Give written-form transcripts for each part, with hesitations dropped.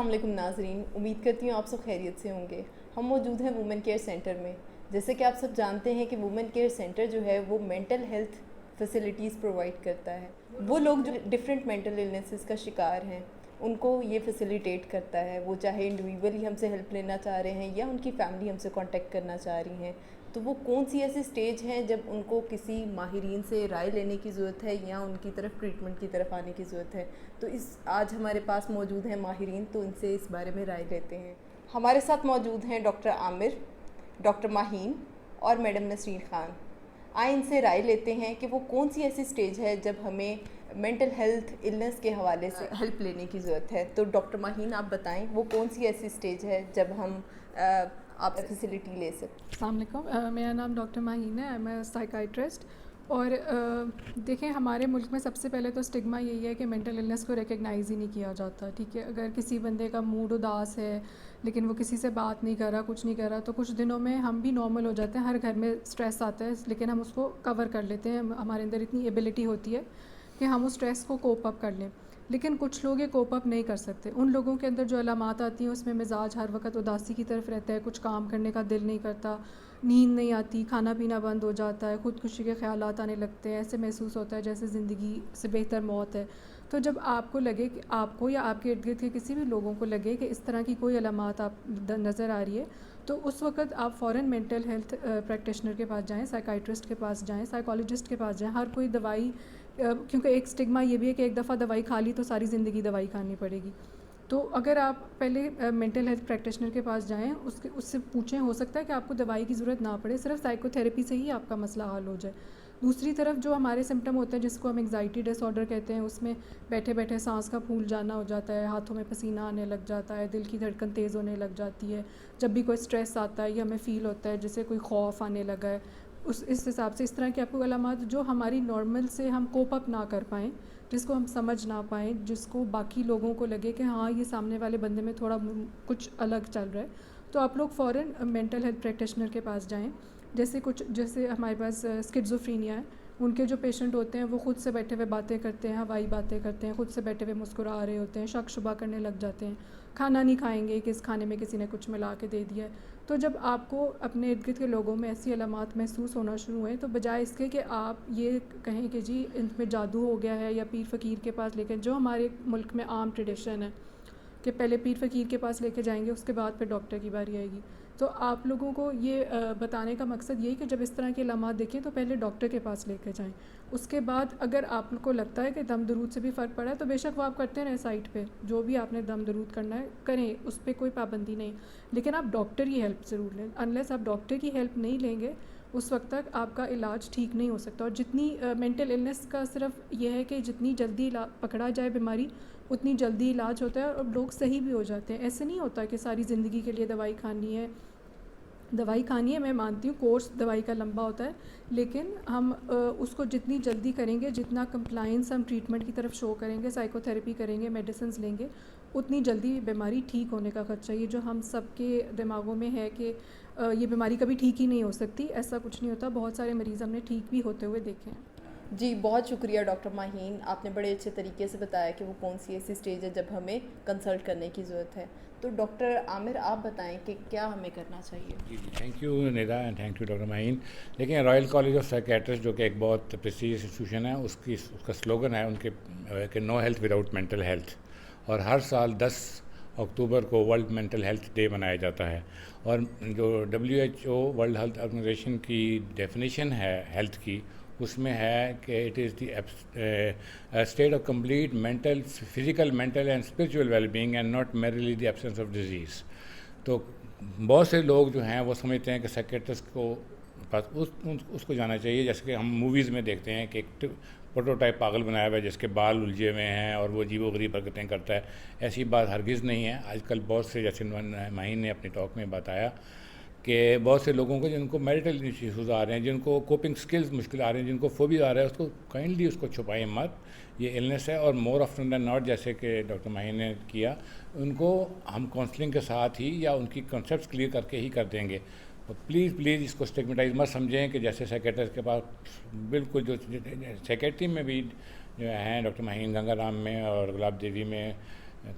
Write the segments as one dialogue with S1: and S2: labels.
S1: علیکم ناظرین، امید کرتی ہوں آپ سب خیریت سے ہوں گے۔ ہم موجود ہیں وومن کیئر سینٹر میں۔ جیسے کہ آپ سب جانتے ہیں کہ وومن کیئر سینٹر جو ہے وہ مینٹل ہیلتھ فیسلٹیز پرووائڈ کرتا ہے۔ وہ لوگ جو ڈفرینٹ مینٹل النیسز کا شکار ہیں ان کو یہ فیسیلیٹیٹ کرتا ہے، وہ چاہے انڈیویجولی ہم سے ہیلپ لینا چاہ رہے ہیں یا ان کی فیملی ہم سے کانٹیکٹ کرنا چاہ رہی ہیں، تو وہ کون سی ایسی سٹیج ہیں جب ان کو کسی ماہرین سے رائے لینے کی ضرورت ہے یا ان کی طرف ٹریٹمنٹ کی طرف آنے کی ضرورت ہے۔ تو آج ہمارے پاس موجود ہیں ماہرین، تو ان سے اس بارے میں رائے لیتے ہیں۔ ہمارے ساتھ موجود ہیں ڈاکٹر عامر، ڈاکٹر ماہین اور میڈم نسرین خان۔ آئیں ان سے رائے لیتے ہیں کہ وہ کون سی ایسی سٹیج ہے جب ہمیں مینٹل ہیلتھ النس کے حوالے سے ہیلپ لینے کی ضرورت ہے۔ تو ڈاکٹر ماہین آپ بتائیں وہ کون سی ایسی سٹیج ہے جب ہم آپ فیسلٹی لے سکتے۔
S2: السلام علیکم، میرا نام ڈاکٹر ماہین ہے، آئی ایم اے سائیکائٹرسٹ۔ اور دیکھیں ہمارے ملک میں سب سے پہلے تو اسٹگما یہی ہے کہ مینٹل النس کو ریکگنائز ہی نہیں کیا جاتا، ٹھیک ہے۔ اگر کسی بندے کا موڈ اداس ہے لیکن وہ کسی سے بات نہیں کر رہا، کچھ نہیں کر رہا، تو کچھ دنوں میں ہم بھی نارمل ہو جاتے ہیں۔ ہر گھر میں اسٹریس آتا ہے لیکن ہم اس کو کور کر لیتے ہیں، ہمارے اندر اتنی ایبلٹی ہوتی ہے کہ ہم اس اسٹریس کو کوپ اپ کر لیں۔ لیکن کچھ لوگ یہ کوپ اپ نہیں کر سکتے۔ ان لوگوں کے اندر جو علامات آتی ہیں اس میں مزاج ہر وقت اداسی کی طرف رہتا ہے، کچھ کام کرنے کا دل نہیں کرتا، نیند نہیں آتی، کھانا پینا بند ہو جاتا ہے، خودکشی کے خیالات آنے لگتے ہیں، ایسے محسوس ہوتا ہے جیسے زندگی سے بہتر موت ہے۔ تو جب آپ کو لگے کہ آپ کو یا آپ کے ارد گرد کے کسی بھی لوگوں کو لگے کہ اس طرح کی کوئی علامات آپ نظر آ رہی ہے، تو اس وقت آپ فوراً مینٹل ہیلتھ پریکٹیشنر کے پاس جائیں، سائیکائٹرسٹ کے پاس جائیں، سائیکالوجسٹ کے پاس جائیں۔ ہر کوئی دوائی، کیونکہ ایک اسٹگما یہ بھی ہے کہ ایک دفعہ دوائی کھا لی تو ساری زندگی دوائی کھانی پڑے گی۔ تو اگر آپ پہلے مینٹل ہیلتھ پریکٹیشنر کے پاس جائیں، اس سے پوچھیں، ہو سکتا ہے کہ آپ کو دوائی کی ضرورت نہ پڑے، صرف سائیکو تھیراپی سے ہی آپ کا مسئلہ حل ہو جائے۔ دوسری طرف جو ہمارے سمٹم ہوتے ہیں جس کو ہم انگزائٹی ڈس آرڈر کہتے ہیں، اس میں بیٹھے بیٹھے سانس کا پھول جانا ہو جاتا ہے، ہاتھوں میں پسینہ آنے لگ جاتا ہے، دل کی دھڑکن تیز ہونے لگ جاتی ہے۔ جب بھی کوئی اسٹریس آتا ہے یا ہمیں فیل ہوتا ہے جیسے کوئی خوف آنے لگا ہے، اس حساب سے اس طرح کی آپ کو علامات جو ہماری نارمل سے ہم کوپ اپ نہ کر پائیں، جس کو ہم سمجھ نہ پائیں، جس کو باقی لوگوں کو لگے کہ ہاں یہ سامنے والے بندے میں تھوڑا کچھ الگ چل رہا ہے، تو آپ لوگ فوراً مینٹل ہیلتھ پریکٹیشنر کے پاس جائیں۔ جیسے ہمارے پاس اسکیزوفرینیا ہے، ان کے جو پیشنٹ ہوتے ہیں وہ خود سے بیٹھے ہوئے باتیں کرتے ہیں، ہوائی باتیں کرتے ہیں، خود سے بیٹھے ہوئے مسکرا رہے ہوتے ہیں، شک شبہ کرنے لگ جاتے ہیں، کھانا نہیں کھائیں گے کہ اس کھانے میں کسی نے کچھ ملا کے دے دیا ہے۔ تو جب آپ کو اپنے ارد گرد کے لوگوں میں ایسی علامات محسوس ہونا شروع ہوئیں، تو بجائے اس کے کہ آپ یہ کہیں کہ جی ان میں جادو ہو گیا ہے یا پیر فقیر کے پاس لے کے، جو ہمارے ملک میں عام ٹریڈیشن ہے کہ پہلے پیر فقیر کے پاس لے کے جائیں گے، اس کے بعد پھر ڈاکٹر کی باری آئے گی، تو آپ لوگوں کو یہ بتانے کا مقصد یہی کہ جب اس طرح کے علامات دیکھیں تو پہلے ڈاکٹر کے پاس لے کے جائیں۔ اس کے بعد اگر آپ کو لگتا ہے کہ دم درود سے بھی فرق پڑا ہے تو بے شک وہ آپ کرتے رہیں، سائٹ پہ جو بھی آپ نے دم درود کرنا ہے کریں، اس پہ کوئی پابندی نہیں، لیکن آپ ڈاکٹر کی ہیلپ ضرور لیں۔ انلیس آپ ڈاکٹر کی ہیلپ نہیں لیں گے اس وقت تک آپ کا علاج ٹھیک نہیں ہو سکتا۔ اور جتنی مینٹل النس کا صرف یہ ہے کہ جتنی جلدی پکڑا جائے بیماری اتنی جلدی علاج ہوتا ہے اور لوگ صحیح بھی ہو جاتے ہیں۔ ایسے نہیں ہوتا کہ ساری زندگی کے لیے دوائی کھانی ہے۔ دوائی کھانی ہے، میں مانتی ہوں کورس دوائی کا لمبا ہوتا ہے، لیکن ہم اس کو جتنی جلدی کریں گے، جتنا کمپلائنس ہم ٹریٹمنٹ کی طرف شو کریں گے، سائیکو تھیراپی کریں گے، میڈیسنز لیں گے، اتنی جلدی بیماری ٹھیک ہونے کا خدشہ، یہ جو ہم سب کے دماغوں میں ہے کہ یہ بیماری کبھی ٹھیک ہی نہیں ہو سکتی، ایسا کچھ نہیں ہوتا۔ بہت سارے مریض ہم نے ٹھیک بھی ہوتے ہوئے دیکھے ہیں۔
S1: جی بہت شکریہ ڈاکٹر ماہین، آپ نے بڑے اچھے طریقے سے بتایا کہ وہ کون سی ایسی سٹیج ہے جب ہمیں کنسلٹ کرنے کی ضرورت ہے۔ تو ڈاکٹر عامر آپ بتائیں کہ کیا ہمیں کرنا چاہیے۔
S3: جی thank you Nida and thank you doctor Maheen. دیکھیں رائل کالج آف سائیکیٹرسٹ جو کہ ایک بہت پریسٹیجیس انسٹیٹیوشن ہے، اس کا سلوگن ہے ان کے کہ no health without mental health, اور ہر سال 10 اکتوبر کو ورلڈ مینٹل ہیلتھ ڈے منایا جاتا ہے۔ اور جو WHO ورلڈ ہیلتھ آرگنائزیشن کی ڈیفینیشن ہے ہیلتھ کی، اس میں ہے کہ it is the state of complete mental physical mental and spiritual well being and not merely the absence of disease. تو بہت سے لوگ جو ہیں وہ سمجھتے ہیں کہ سائیکیٹرسٹ کو پاس اس کو جانا چاہیے، جیسے کہ ہم موویز میں دیکھتے ہیں کہ ایک پروٹوٹائپ پاگل بنایا ہوا ہے جس کے بال الجھے ہوئے ہیں اور وہ عجیب و غریب حرکتیں کرتا ہے۔ ایسی بات ہرگز نہیں ہے۔ آج کل بہت سے، جیسے ماہین نے اپنی ٹاک میں بتایا کہ بہت سے لوگوں کو جن کو میریٹل ایشوز آ رہے ہیں، جن کو کوپنگ سکلز مشکل آ رہے ہیں، جن کو فوبیا آ رہا ہے، اس کو کائنڈلی اس کو چھپائیں مت، یہ النس ہے۔ اور مور آفٹن دین ناٹ، جیسے کہ ڈاکٹر ماہین نے کیا، ان کو ہم کاؤنسلنگ کے ساتھ ہی یا ان کی کنسیپٹس کلیئر کر کے ہی کر دیں گے۔ پلیز اس کو اسٹگمیٹائز مت سمجھیں کہ جیسے سائیکیٹرسٹ کے پاس بالکل، جو سائیکیٹری میں بھی جو ہیں ڈاکٹر ماہین گنگا رام میں اور گلاب دیوی میں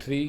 S3: 3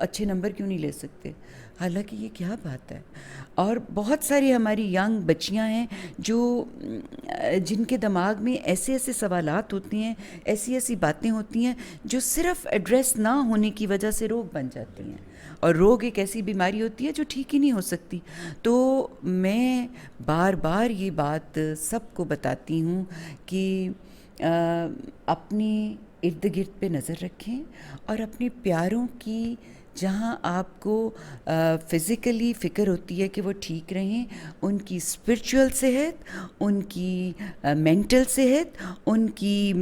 S4: اچھے نمبر کیوں نہیں لے سکتے؟ حالانکہ یہ کیا بات ہے. اور بہت ساری ہماری ینگ بچیاں ہیں جو جن کے دماغ میں ایسے ایسے سوالات ہوتے ہیں, ایسی ایسی باتیں ہوتی ہیں جو صرف ایڈریس نہ ہونے کی وجہ سے روگ بن جاتی ہیں, اور روگ ایک ایسی بیماری ہوتی ہے جو ٹھیک ہی نہیں ہو سکتی. تو میں بار بار یہ بات سب کو بتاتی ہوں کہ اپنے ارد گرد پہ نظر رکھیں, اور اپنے پیاروں کی جہاں آپ کو فزیکلی فکر ہوتی ہے کہ وہ ٹھیک رہیں, ان کی اسپرچول صحت, ان کی مینٹل صحت, ان کی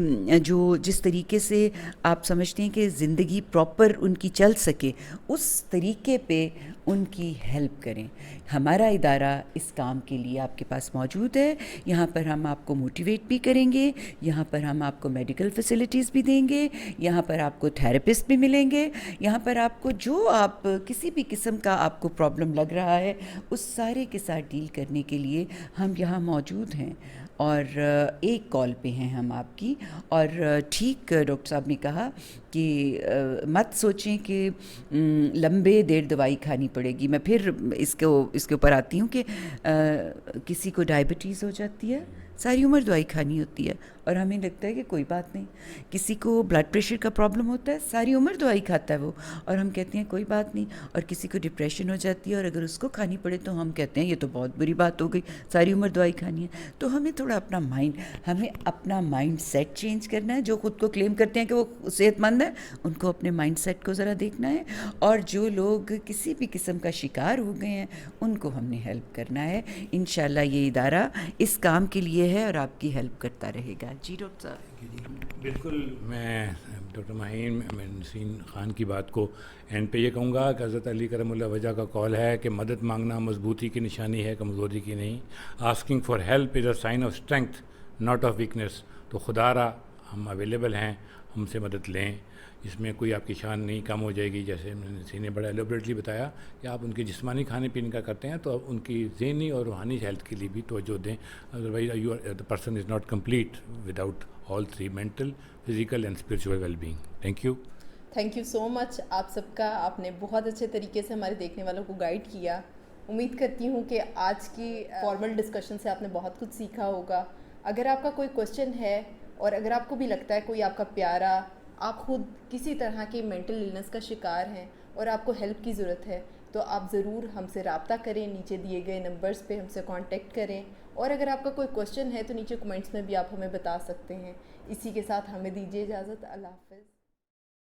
S4: جو جس طریقے سے آپ سمجھتے ہیں کہ زندگی پراپر ان کی چل سکے, اس طریقے پہ ان کی ہیلپ کریں. ہمارا ادارہ اس کام کے لیے آپ کے پاس موجود ہے. یہاں پر ہم آپ کو موٹیویٹ بھی کریں گے, یہاں پر ہم آپ کو میڈیکل فیسلٹیز بھی دیں گے, یہاں پر آپ کو تھراپسٹ بھی ملیں گے, یہاں پر آپ کو جو آپ کسی بھی قسم کا آپ کو پرابلم لگ رہا ہے اس سارے کے ساتھ ڈیل کرنے کے لیے ہم یہاں موجود ہیں. اور ایک کال پہ ہیں ہم آپ کی. اور ٹھیک ڈاکٹر صاحب نے کہا کہ مت سوچیں کہ لمبے دیر دوائی کھانی پڑے گی. میں پھر اس کے اوپر آتی ہوں کہ کسی کو ڈائبٹیز ہو جاتی ہے, ساری عمر دوائی کھانی ہوتی ہے, اور ہمیں لگتا ہے کہ کوئی بات نہیں. کسی کو بلڈ پریشر کا پرابلم ہوتا ہے, ساری عمر دوائی کھاتا ہے وہ, اور ہم کہتے ہیں کوئی بات نہیں. اور کسی کو ڈپریشن ہو جاتی ہے, اور اگر اس کو کھانی پڑے تو ہم کہتے ہیں یہ تو بہت بری بات ہو گئی, ساری عمر دوائی کھانی ہے. تو ہمیں تھوڑا اپنا مائنڈ سیٹ چینج کرنا ہے. جو خود کو کلیم کرتے ہیں کہ وہ صحت مند ہے, ان کو اپنے مائنڈ سیٹ کو ذرا دیکھنا ہے, اور جو لوگ کسی بھی قسم کا شکار ہو گئے ہیں ان کو ہم نے ہیلپ کرنا ہے. انشاءاللہ یہ ادارہ اس کام کے لیے ہے اور آپ کی ہیلپ کرتا رہے گا. جی ڈاکٹر صاحب.
S3: بالکل, میں ڈاکٹر ماہین نسیم خان کی بات کو اینڈ پہ یہ کہوں گا کہ حضرت علی کرم اللہ وجہ کا قول ہے کہ مدد مانگنا مضبوطی کی نشانی ہے, کمزوری کی نہیں. Asking for help is a sign of strength not of weakness. تو خدا را ہم اویلیبل ہیں, ہم سے مدد لیں. اس میں کوئی آپ کی شان نہیں کم ہو جائے گی. جیسے نسیم نے بڑا ایلیبریٹلی بتایا کہ آپ ان کے جسمانی کھانے پینے کا کرتے ہیں تو آپ ان کی ذہنی اور روحانی ہیلتھ کے لیے بھی توجہ دیں. Otherwise the person is not complete without all three: mental, physical and spiritual well-being. Thank you.
S1: Thank you so much آپ سب کا. آپ نے بہت اچھے طریقے سے ہمارے دیکھنے والوں کو گائیڈ کیا. امید کرتی ہوں کہ آج کی فارمل ڈسکشن سے آپ نے بہت کچھ سیکھا ہوگا. اگر آپ کا کوئی کوشچن ہے, اور اگر آپ کو بھی لگتا ہے کوئی آپ کا پیارا, آپ خود کسی طرح کی مینٹل النس کا شکار ہیں اور آپ کو ہیلپ کی ضرورت ہے, تو آپ ضرور ہم سے رابطہ کریں. نیچے دیے گئے نمبرز پہ ہم سے کانٹیکٹ کریں. اور اگر آپ کا کوئی کوشچن ہے تو نیچے کمنٹس میں بھی آپ ہمیں بتا سکتے ہیں. اسی کے ساتھ ہمیں دیجیے اجازت. اللہ حافظ.